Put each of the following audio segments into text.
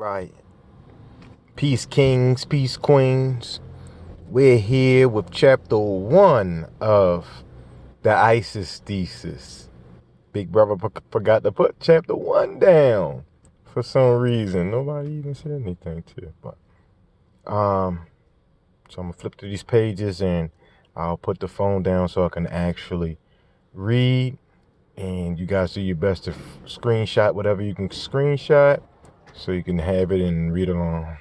Right. Peace kings, peace queens. We're here with chapter 1 of the Isis Thesis. Big brother forgot to put chapter 1 down for some reason. Nobody even said anything to it. But so I'm gonna flip through these pages and I'll put the phone down so I can actually read. And you guys do your best to screenshot whatever you can screenshot so you can have it and read along.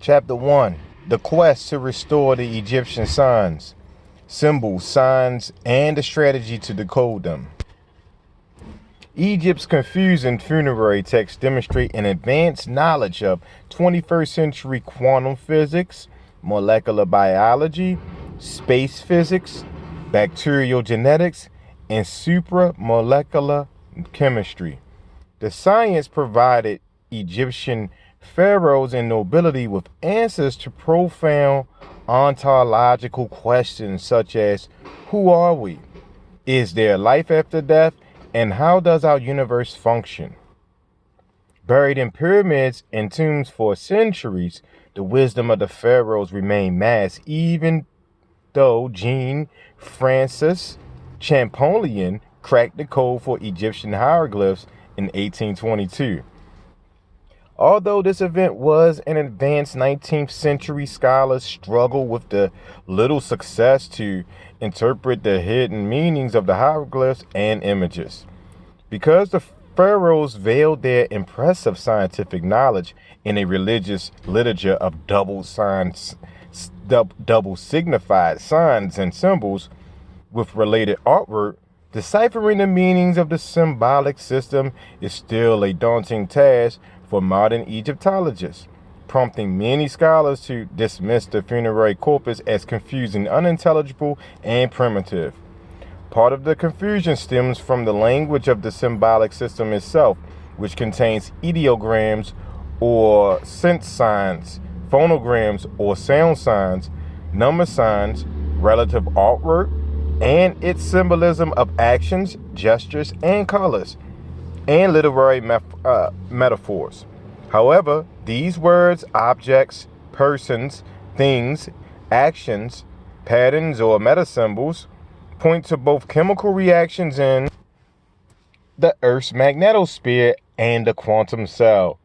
Chapter 1. The quest to restore the Egyptian signs, symbols, signs, and the strategy to decode them. Egypt's confusing funerary texts demonstrate an advanced knowledge of 21st century quantum physics, molecular biology, space physics, bacterial genetics, and supramolecular chemistry. The science provided Egyptian pharaohs and nobility with answers to profound ontological questions such as, who are we? Is there life after death? And how does our universe function? Buried in pyramids and tombs for centuries, the wisdom of the pharaohs remained masked, even though Jean Francis Champollion cracked the code for Egyptian hieroglyphs in 1822. Although this event was an advanced 19th century, scholars struggled with the little success to interpret the hidden meanings of the hieroglyphs and images. Because the pharaohs veiled their impressive scientific knowledge in a religious literature of double signified signs and symbols with related artwork, deciphering the meanings of the symbolic system is still a daunting task for modern Egyptologists, prompting many scholars to dismiss the funerary corpus as confusing, unintelligible, and primitive. Part of the confusion stems from the language of the symbolic system itself, which contains ideograms or sense signs, phonograms or sound signs, number signs, relative artwork, and its symbolism of actions, gestures, and colors, and literary metaphors. However, these words, objects, persons, things, actions, patterns, or metasymbols point to both chemical reactions in the Earth's magnetosphere and the quantum cell.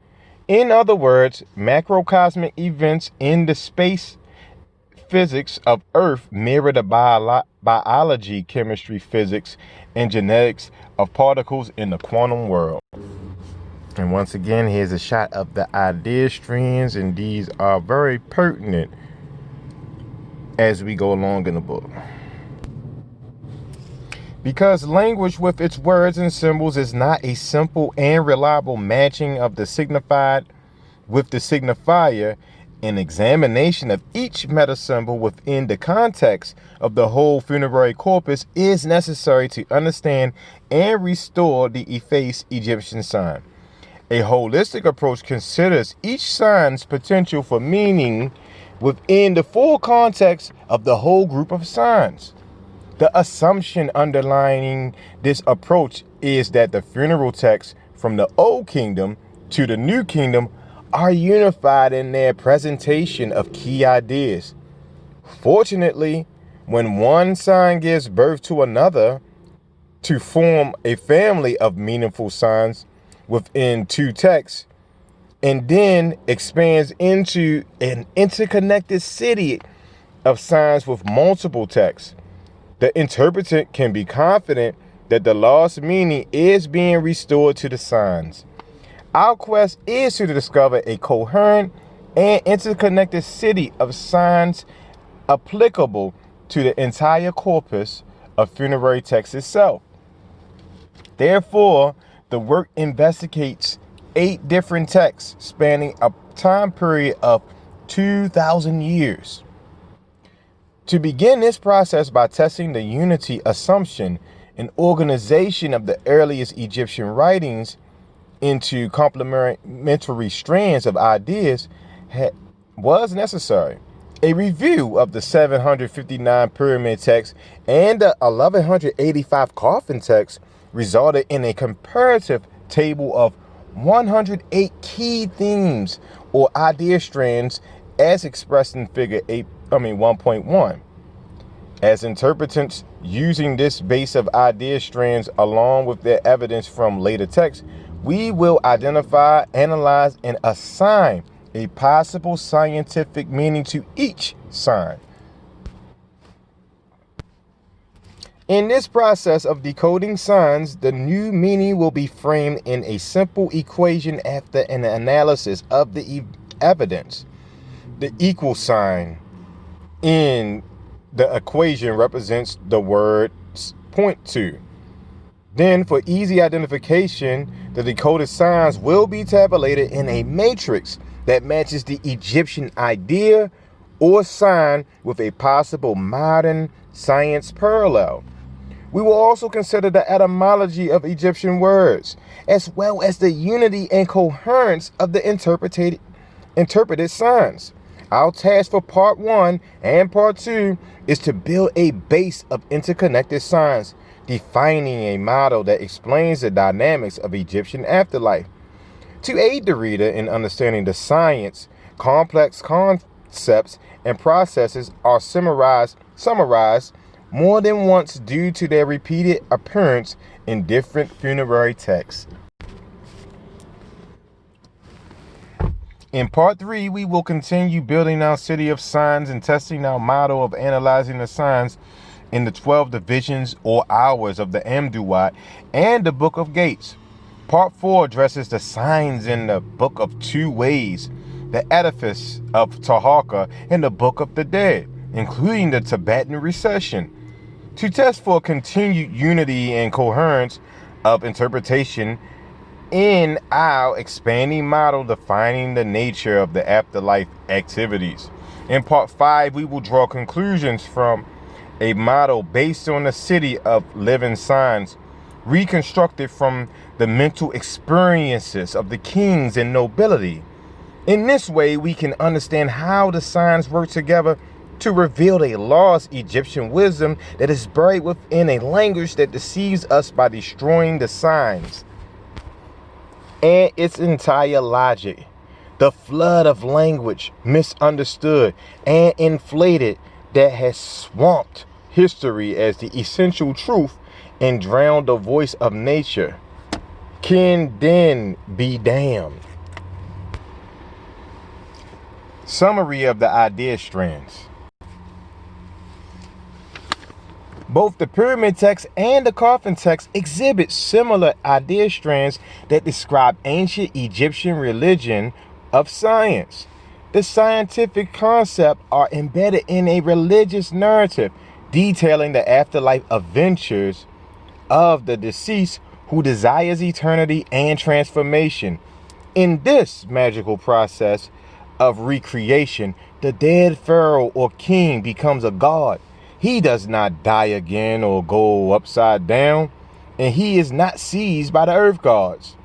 In other words, macrocosmic events in the space physics of Earth mirror the biology, chemistry, physics, and genetics of particles in the quantum world. And once again, here's a shot of the idea strands, and these are very pertinent as we go along in the book. Because language with its words and symbols is not a simple and reliable matching of the signified with the signifier, an examination of each metasymbol within the context of the whole funerary corpus is necessary to understand and restore the effaced Egyptian sign. A holistic approach considers each sign's potential for meaning within the full context of the whole group of signs. The assumption underlying this approach is that the funeral texts from the Old Kingdom to the New Kingdom are unified in their presentation of key ideas. Fortunately, when one sign gives birth to another to form a family of meaningful signs within two texts, and then expands into an interconnected city of signs with multiple texts, the interpretant can be confident that the lost meaning is being restored to the signs. Our quest is to discover a coherent and interconnected city of signs applicable to the entire corpus of funerary text itself. Therefore, the work investigates 8 different texts spanning a time period of 2,000 years. To begin this process by testing the unity assumption and organization of the earliest Egyptian writings into complementary strands of ideas was necessary. A review of the 759 pyramid texts and the 1185 coffin texts resulted in a comparative table of 108 key themes or idea strands as expressed in figure 1.1. As interpretants using this base of idea strands along with their evidence from later texts, we will identify, analyze, and assign a possible scientific meaning to each sign. In this process of decoding signs, the new meaning will be framed in a simple equation after an analysis of the evidence. The equal sign in the equation represents the words point to. Then, for easy identification, the decoded signs will be tabulated in a matrix that matches the Egyptian idea or sign with a possible modern science parallel. We will also consider the etymology of Egyptian words, as well as the unity and coherence of the interpreted signs. Our task for part 1 and part 2 is to build a base of interconnected signs, defining a model that explains the dynamics of Egyptian afterlife. To aid the reader in understanding the science, complex concepts and processes are summarized more than once due to their repeated appearance in different funerary texts. In part 3, we will continue building our city of signs and testing our model of analyzing the signs in the 12 divisions or hours of the Amduat and the Book of Gates. Part 4 addresses the signs in the Book of Two Ways, the edifice of Taharqa, and the Book of the Dead, including the Tibetan recession. To test for continued unity and coherence of interpretation in our expanding model defining the nature of the afterlife activities. In part 5, we will draw conclusions from a model based on the city of living signs, reconstructed from the mental experiences of the kings and nobility. In this way, we can understand how the signs work together to reveal a lost Egyptian wisdom that is buried within a language that deceives us by destroying the signs and its entire logic. The flood of language, misunderstood and inflated, that has swamped history as the essential truth and drowned the voice of nature, can then be damned. Summary of the idea strands. Both the pyramid text and the coffin text exhibit similar idea strands that describe ancient Egyptian religion of science. The scientific concepts are embedded in a religious narrative detailing the afterlife adventures of the deceased who desires eternity and transformation. In this magical process of recreation, the dead pharaoh or king becomes a god. He does not die again or go upside down, and he is not seized by the earth gods.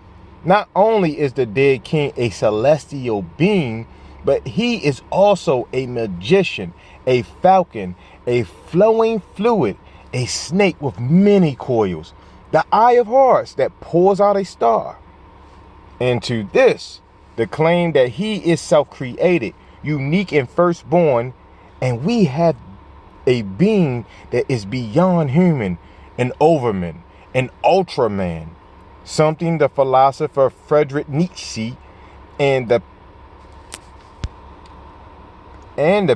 Not only is the dead king a celestial being, but he is also a magician, a falcon, a flowing fluid, a snake with many coils, the eye of Horus that pours out a star. And to this, the claim that he is self-created, unique and firstborn, and we have a being that is beyond human, an overman, an ultraman, something the philosopher Friedrich Nietzsche and the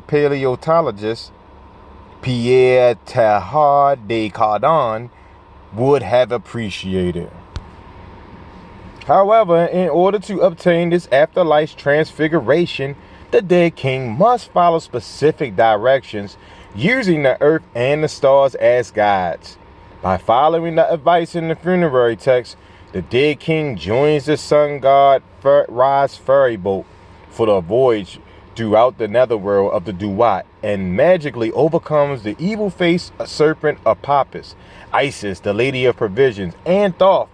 paleontologist Pierre Teilhard de Chardin would have appreciated. However, in order to obtain this afterlife transfiguration, the dead king must follow specific directions, using the earth and the stars as guides. By following the advice in the funerary text, the dead king joins the sun god Ra's ferry boat for the voyage throughout the netherworld of the Duat, and magically overcomes the evil-faced serpent Apopis. Isis, the lady of provisions, and Thoth,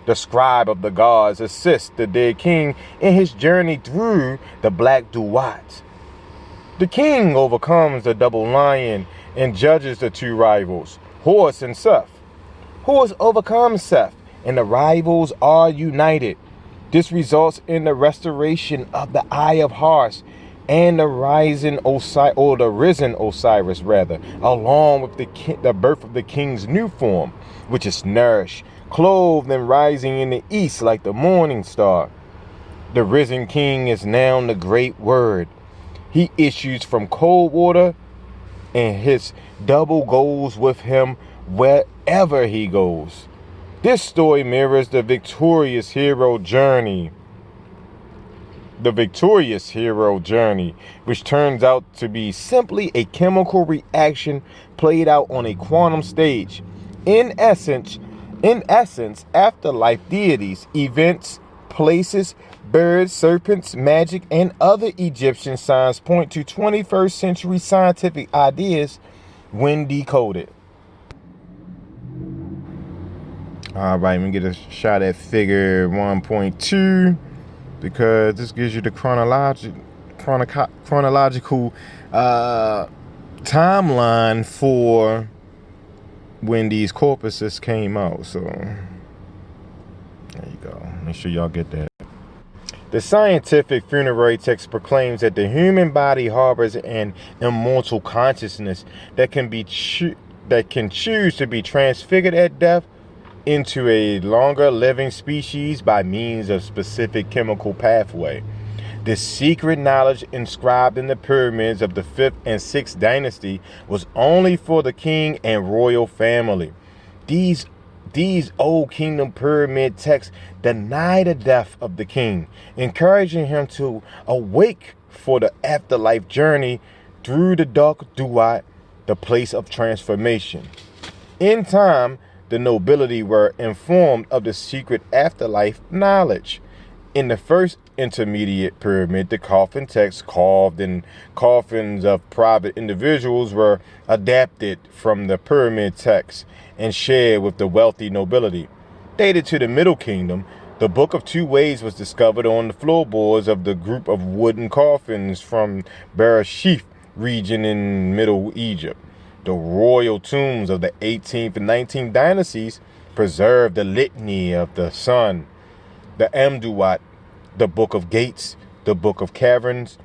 the scribe of the gods, assist the dead king in his journey through the black Duat. The king overcomes the double lion and judges the two rivals, Horus and Seth. Horus overcomes Seth, and the rivals are united. This results in the restoration of the Eye of Horus and the risen Osiris, along with the birth of the king's new form, which is nourished, clothed, and rising in the east like the morning star. The risen king is now the great word. He issues from cold water, and his double goes with him wherever he goes. This story mirrors the victorious hero journey. Which turns out to be simply a chemical reaction played out on a quantum stage. In essence, afterlife deities, events, places, birds, serpents, magic, and other Egyptian signs point to 21st century scientific ideas when decoded. All right, let me get a shot at figure 1.2 because this gives you the chronological timeline for when these corpuses came out. So there you go. Make sure y'all get that. The scientific funerary text proclaims that the human body harbors an immortal consciousness that can choose to be transfigured at death into a longer living species by means of specific chemical pathway. This secret knowledge inscribed in the pyramids of the 5th and 6th dynasty was only for the king and royal family. These old kingdom pyramid texts deny the death of the king, encouraging him to awake for the afterlife journey through the dark Duat, the place of transformation. In time, the nobility were informed of the secret afterlife knowledge. In the first intermediate pyramid, the coffin texts carved in coffins of private individuals were adapted from the pyramid texts and shared with the wealthy nobility. Dated to the Middle Kingdom, the Book of Two Ways was discovered on the floorboards of the group of wooden coffins from Bereshith region in Middle Egypt. The royal tombs of the 18th and 19th dynasties preserve the litany of the sun, the Amduat, the Book of Gates, the Book of Caverns,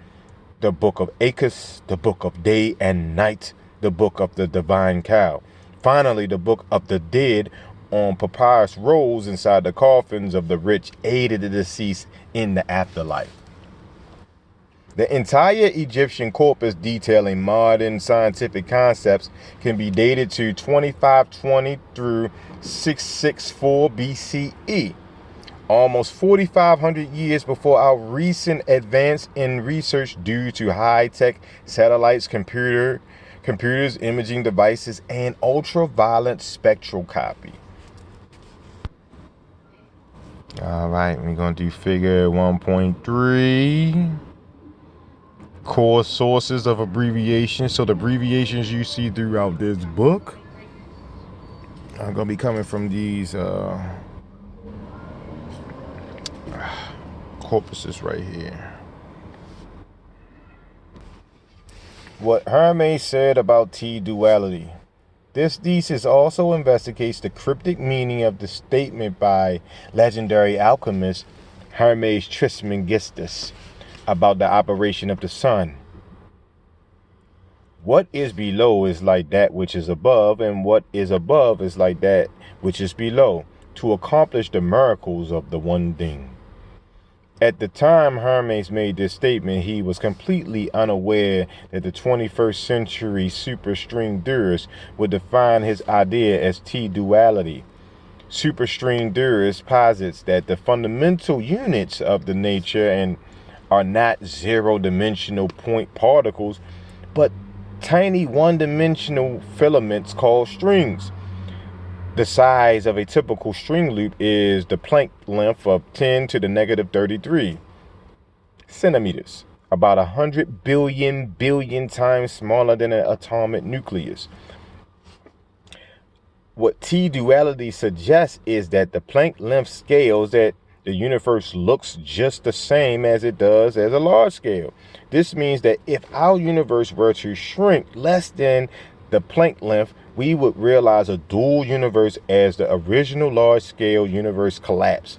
the Book of Achus, the Book of Day and Night, the Book of the Divine Cow. Finally, the Book of the Dead on papyrus rolls inside the coffins of the rich aided the deceased in the afterlife. The entire Egyptian corpus detailing modern scientific concepts can be dated to 2520 through 664 BCE, almost 4,500 years before our recent advance in research due to high-tech satellites, computers, imaging devices, and ultraviolet spectroscopy. All right, we're going to do figure 1.3. Core sources of abbreviations. So the abbreviations you see throughout this book are going to be coming from these corpuses right here. What Hermes said about T-duality. This thesis also investigates the cryptic meaning of the statement by legendary alchemist Hermes Trismegistus about the operation of the sun. What is below is like that which is above, and what is above is like that which is below, to accomplish the miracles of the one thing. At the time Hermes made this statement, he was completely unaware that the 21st century superstring theorist would define his idea as T-duality. superstring theorist posits that the fundamental units of the nature and are not zero-dimensional point particles, but tiny one-dimensional filaments called strings. The size of a typical string loop is the Planck length of 10 to the negative 33 centimeters, about 100 billion times smaller than an atomic nucleus. What T-duality suggests is that the Planck length scales that the universe looks just the same as it does as a large scale. This means that if our universe were to shrink less than the Planck length, we would realize a dual universe as the original large-scale universe collapsed.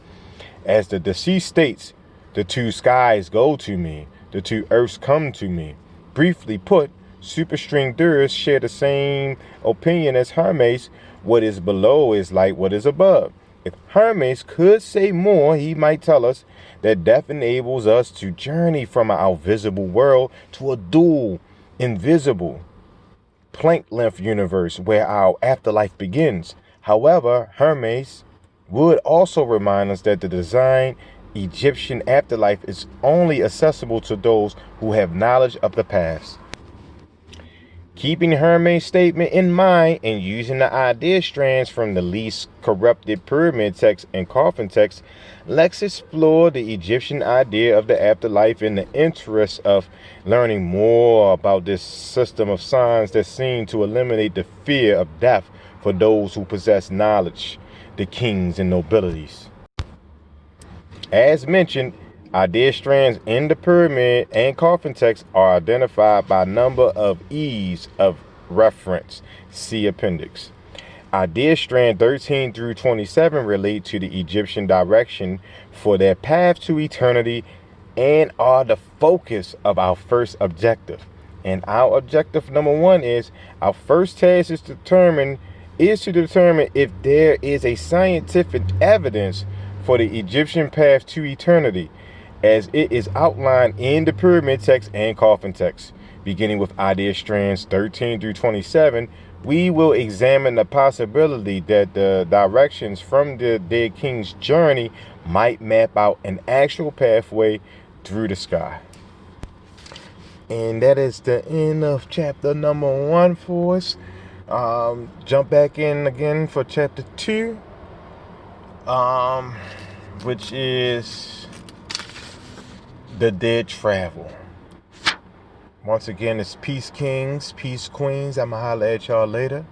As the deceased states, the two skies go to me, the two earths come to me. Briefly put, superstring theorists share the same opinion as Hermes. What is below is like what is above. If Hermes could say more, he might tell us that death enables us to journey from our visible world to a dual, invisible, Planck length universe where our afterlife begins. However, Hermes would also remind us that the designed Egyptian afterlife is only accessible to those who have knowledge of the past. Keeping Hermes' statement in mind and using the idea strands from the least corrupted pyramid text and coffin text, let's explore the Egyptian idea of the afterlife in the interest of learning more about this system of signs that seem to eliminate the fear of death for those who possess knowledge, the kings and nobilities. As mentioned, idea strands in the pyramid and coffin text are identified by number of E's of reference. See appendix. Idea strand 13 through 27 relate to the Egyptian direction for their path to eternity and are the focus of our first objective. And our objective number one is our first task is to determine if there is a scientific evidence for the Egyptian path to eternity, as it is outlined in the pyramid text and coffin text. Beginning with idea strands 13 through 27, we will examine the possibility that the directions from the dead king's journey might map out an actual pathway through the sky. And that is the end of chapter number 1 for us. Jump back in again for chapter 2. Which is the dead travel. Once again, it's peace kings, peace queens. I'ma holler at y'all later.